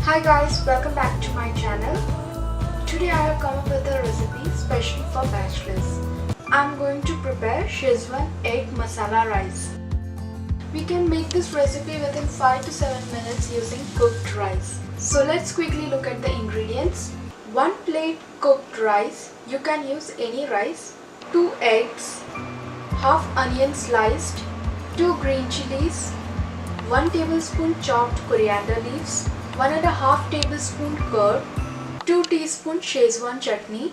Hi guys, welcome back to my channel. Today I have come up with a recipe specially for bachelors. I'm going to prepare Schezwan egg masala rice. We can make this recipe within 5 to 7 minutes using cooked rice. So let's quickly look at the ingredients. 1 plate cooked rice, you can use any rice, 2 eggs, half onion sliced, 2 green chillies, 1 tablespoon chopped coriander leaves, 1.5 tablespoon curd, 2 teaspoon Schezwan chutney.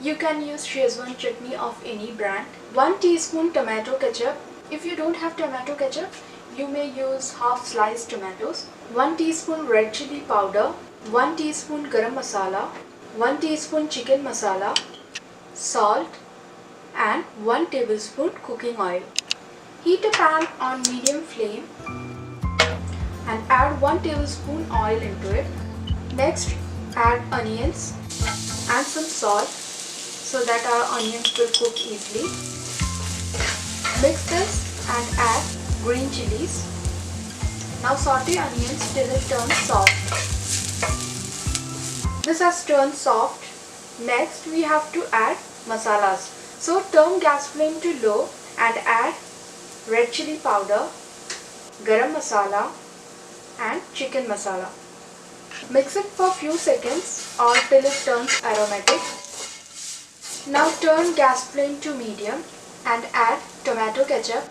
You can use Schezwan chutney of any brand. 1 teaspoon tomato ketchup. If you don't have tomato ketchup, you may use half sliced tomatoes. 1 teaspoon red chilli powder, 1 teaspoon garam masala, 1 teaspoon chicken masala, salt and 1 tablespoon cooking oil. Heat a pan on medium flame and add 1 tablespoon oil into it. Next, add onions and some salt so that our onions will cook easily. Mix this and add green chillies. Now saute onions till it turns soft. This has turned soft. Next, we have to add masalas. So turn gas flame to low and add red chilli powder, garam masala and chicken masala. Mix it for few seconds or till it turns aromatic. Now turn gas flame to medium and add tomato ketchup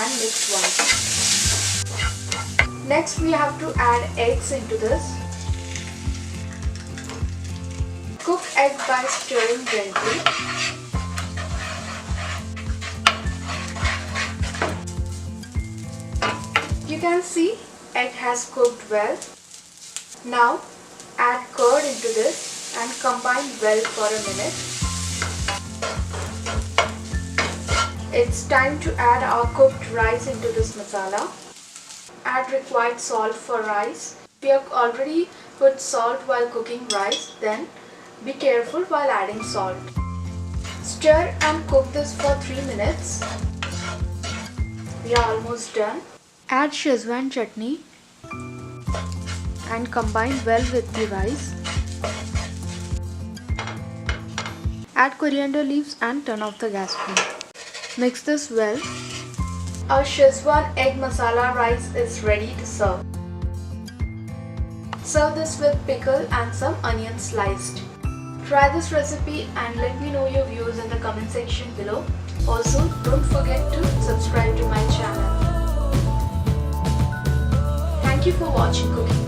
and mix once. Next we have to add eggs into this. Cook egg by stirring gently. You can see egg has cooked well. Now add curd into this and combine well for a minute. It's time to add our cooked rice into this masala. Add required salt for rice. We have already put salt while cooking rice, then be careful while adding salt. Stir and cook this for 3 minutes. We are almost done. Add Schezwan chutney and combine well with the rice. Add coriander leaves and turn off the gas flame. Mix this well. Our Schezwan egg masala rice is ready to serve. Serve this with pickle and some onion sliced. Try this recipe and let me know your views in the comment section below. Also, don't forget to subscribe to my channel. Thank you for watching Cooking.